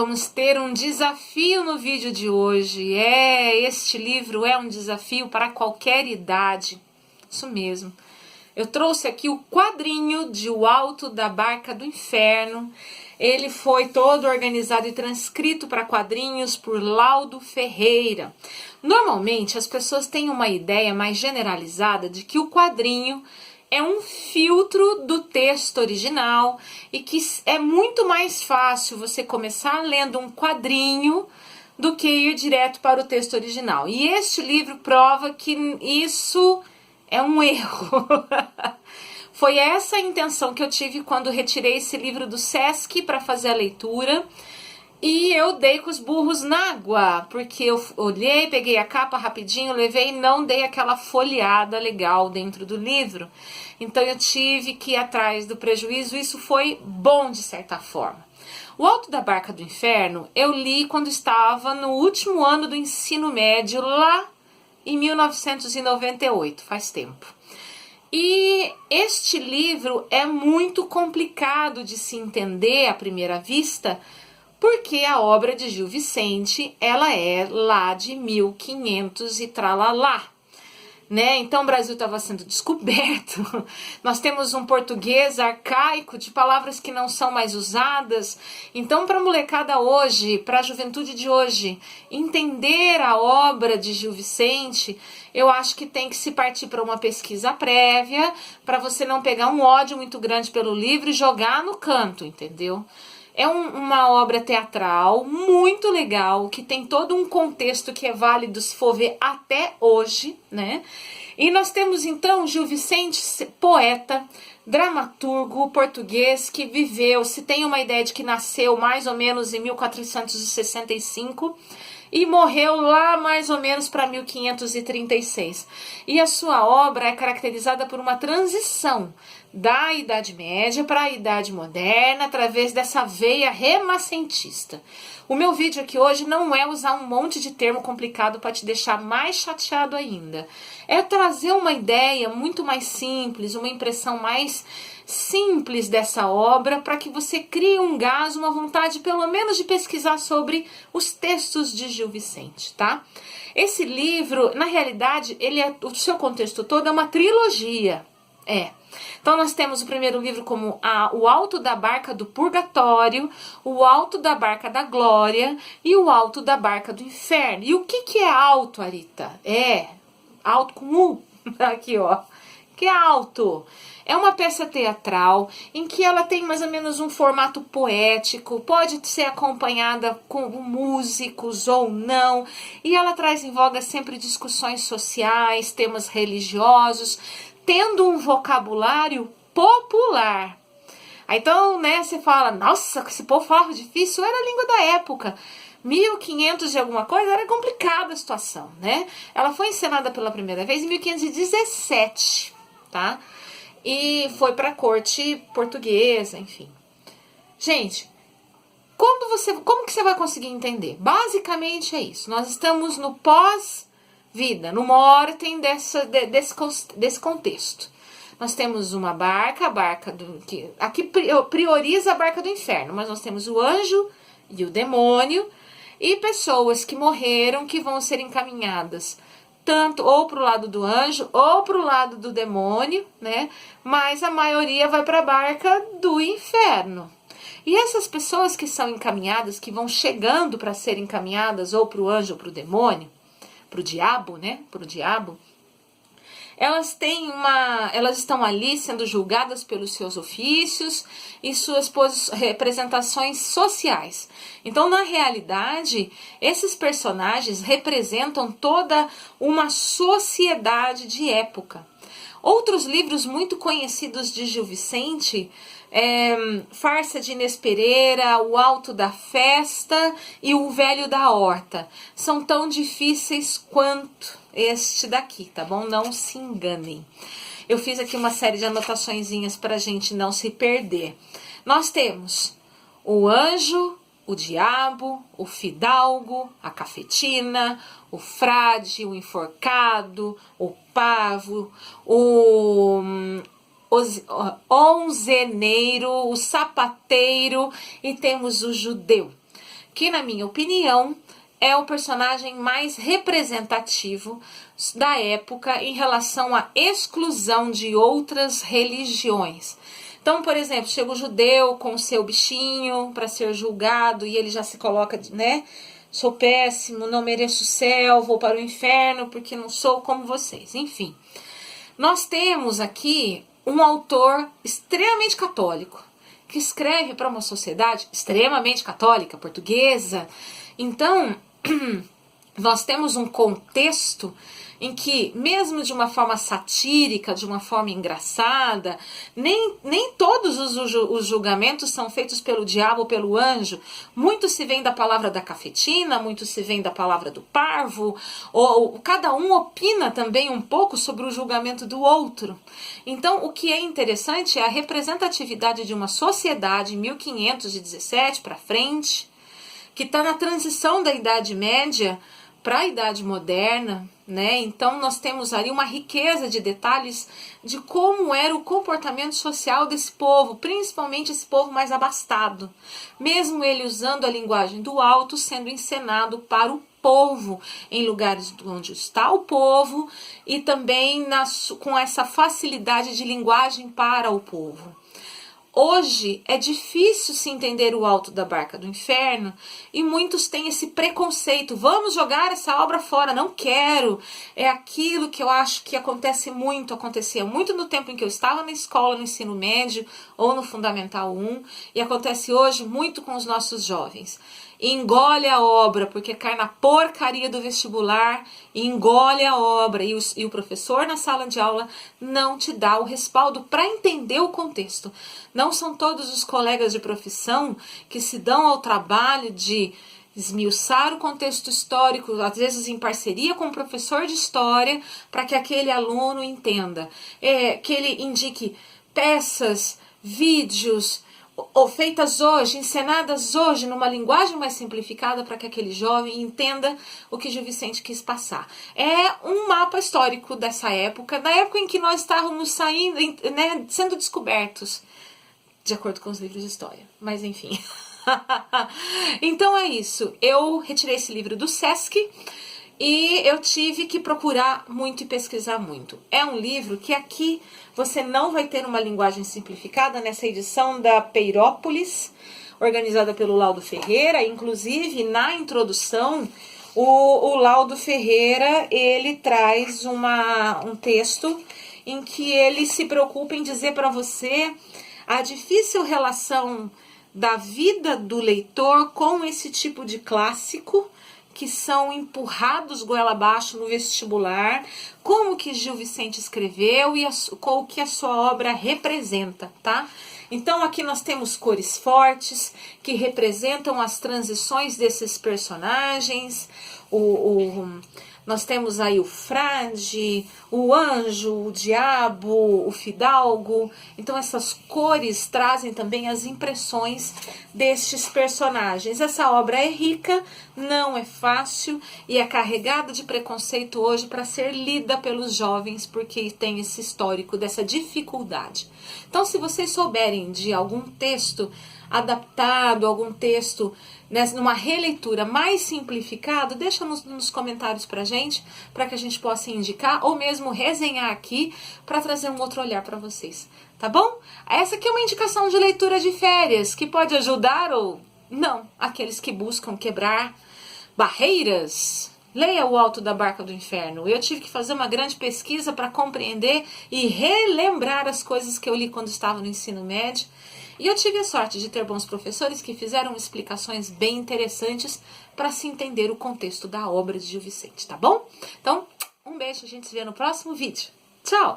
vamos ter um desafio no vídeo de hoje. Este livro é um desafio para qualquer idade. Isso mesmo. Eu trouxe aqui o quadrinho de O Alto da Barca do Inferno. Ele foi todo organizado e transcrito para quadrinhos por Laudo Ferreira. Normalmente as pessoas têm uma ideia mais generalizada de que o quadrinho é um filtro do texto original e que é muito mais fácil você começar lendo um quadrinho do que ir direto para o texto original. E este livro prova que isso é um erro. Foi essa a intenção que eu tive quando retirei esse livro do Sesc para fazer a leitura. E eu dei com os burros na água, porque eu olhei, peguei a capa rapidinho, levei e não dei aquela folheada legal dentro do livro. Então eu tive que ir atrás do prejuízo, isso foi bom de certa forma. O Alto da Barca do Inferno eu li quando estava no último ano do ensino médio, lá em 1998, faz tempo. E este livro é muito complicado de se entender à primeira vista, porque a obra de Gil Vicente, ela é lá de 1500 e tralalá, né? Então o Brasil estava sendo descoberto, nós temos um português arcaico de palavras que não são mais usadas. Então para a molecada hoje, para a juventude de hoje, entender a obra de Gil Vicente, eu acho que tem que se partir para uma pesquisa prévia, para você não pegar um ódio muito grande pelo livro e jogar no canto, entendeu? É uma obra teatral muito legal, que tem todo um contexto que é válido se for ver até hoje, né? E nós temos então Gil Vicente, poeta, dramaturgo português que viveu, se tem uma ideia de que nasceu mais ou menos em 1465 e morreu lá mais ou menos para 1536. E a sua obra é caracterizada por uma transição da Idade Média para a Idade Moderna, através dessa veia renascentista. O meu vídeo aqui hoje não é usar um monte de termo complicado para te deixar mais chateado ainda. É trazer uma ideia muito mais simples, uma impressão mais simples dessa obra, para que você crie um gás, uma vontade pelo menos de pesquisar sobre os textos de Gil Vicente, tá? Esse livro, na realidade, o seu contexto todo é uma trilogia. Então nós temos o primeiro livro como O Alto da Barca do Purgatório, O Alto da Barca da Glória e O Alto da Barca do Inferno. E o que é alto, Arita? Alto com U, aqui ó, que é alto. É uma peça teatral em que ela tem mais ou menos um formato poético, pode ser acompanhada com músicos ou não, e ela traz em voga sempre discussões sociais, temas religiosos, tendo um vocabulário popular. Então, né, você fala, nossa, esse povo falava difícil, era a língua da época. 1500 e alguma coisa, era complicada a situação, né? Ela foi encenada pela primeira vez em 1517, tá? E foi para a corte portuguesa, enfim. Gente, como que você vai conseguir entender? Basicamente é isso. Nós estamos no pós-vida, no mortem desse contexto. Nós temos uma barca, aqui prioriza a barca do inferno, mas nós temos o anjo e o demônio e pessoas que morreram que vão ser encaminhadas tanto ou para o lado do anjo ou para o lado do demônio, né? Mas a maioria vai para a barca do inferno. E essas pessoas que são encaminhadas, que vão chegando para serem encaminhadas ou para o anjo ou para o demônio, para o diabo, né? Para o diabo, elas estão ali sendo julgadas pelos seus ofícios e suas representações sociais. Então, na realidade, esses personagens representam toda uma sociedade de época. Outros livros muito conhecidos de Gil Vicente, Farsa de Inês Pereira, O Alto da Festa e O Velho da Horta, são tão difíceis quanto este daqui, tá bom? Não se enganem. Eu fiz aqui uma série de anotaçõezinhas para a gente não se perder. Nós temos o anjo, o diabo, o fidalgo, a cafetina, o frade, o enforcado, o pavo, o onzeneiro, o sapateiro e temos o judeu, que, na minha opinião, é o personagem mais representativo da época em relação à exclusão de outras religiões. Então, por exemplo, chega o judeu com o seu bichinho para ser julgado e ele já se coloca, né? Sou péssimo, não mereço o céu, vou para o inferno porque não sou como vocês. Enfim, nós temos aqui um autor extremamente católico que escreve para uma sociedade extremamente católica, portuguesa. Então, nós temos um contexto em que, mesmo de uma forma satírica, de uma forma engraçada, nem todos os julgamentos são feitos pelo diabo ou pelo anjo. Muito se vem da palavra da cafetina, muito se vem da palavra do parvo, ou cada um opina também um pouco sobre o julgamento do outro. Então, o que é interessante é a representatividade de uma sociedade em 1517 para frente, que está na transição da Idade Média para a Idade Moderna, né? Então nós temos ali uma riqueza de detalhes de como era o comportamento social desse povo, principalmente esse povo mais abastado. Mesmo ele usando a linguagem do alto, sendo encenado para o povo, em lugares onde está o povo e também com essa facilidade de linguagem para o povo. Hoje é difícil se entender o Alto da Barca do Inferno e muitos têm esse preconceito. Vamos jogar essa obra fora, não quero. É aquilo que eu acho que acontecia muito no tempo em que eu estava na escola, no ensino médio ou no Fundamental 1 e acontece hoje muito com os nossos jovens. Engole a obra, porque cai na porcaria do vestibular, engole a obra e o professor na sala de aula não te dá o respaldo para entender o contexto. Não são todos os colegas de profissão que se dão ao trabalho de esmiuçar o contexto histórico, às vezes em parceria com o professor de história, para que aquele aluno entenda, que ele indique peças, vídeos, ou feitas hoje, encenadas hoje, numa linguagem mais simplificada para que aquele jovem entenda o que Gil Vicente quis passar. É um mapa histórico dessa época, da época em que nós estávamos saindo, né, sendo descobertos, de acordo com os livros de história. Mas enfim. Então é isso. Eu retirei esse livro do Sesc e eu tive que procurar muito e pesquisar muito. É um livro que aqui você não vai ter uma linguagem simplificada nessa edição da Peirópolis, organizada pelo Laudo Ferreira. Inclusive, na introdução, o Laudo Ferreira, ele traz um texto em que ele se preocupa em dizer para você a difícil relação da vida do leitor com esse tipo de clássico, que são empurrados goela abaixo no vestibular, como que Gil Vicente escreveu e o que a sua obra representa, tá? Então aqui nós temos cores fortes que representam as transições desses personagens, nós temos aí o frade, o anjo, o diabo, o fidalgo. Então essas cores trazem também as impressões destes personagens. Essa obra é rica, não é fácil e é carregada de preconceito hoje para ser lida pelos jovens, porque tem esse histórico dessa dificuldade. Então, se vocês souberem de algum texto adaptado, algum texto numa releitura mais simplificado, deixa nos comentários pra gente, para que a gente possa indicar ou mesmo resenhar aqui para trazer um outro olhar para vocês, tá bom? Essa aqui é uma indicação de leitura de férias que pode ajudar ou não aqueles que buscam quebrar barreiras. Leia O Alto da Barca do Inferno. Eu tive que fazer uma grande pesquisa para compreender e relembrar as coisas que eu li quando estava no ensino médio. E eu tive a sorte de ter bons professores que fizeram explicações bem interessantes para se entender o contexto da obra de Gil Vicente, tá bom? Então, um beijo, a gente se vê no próximo vídeo. Tchau!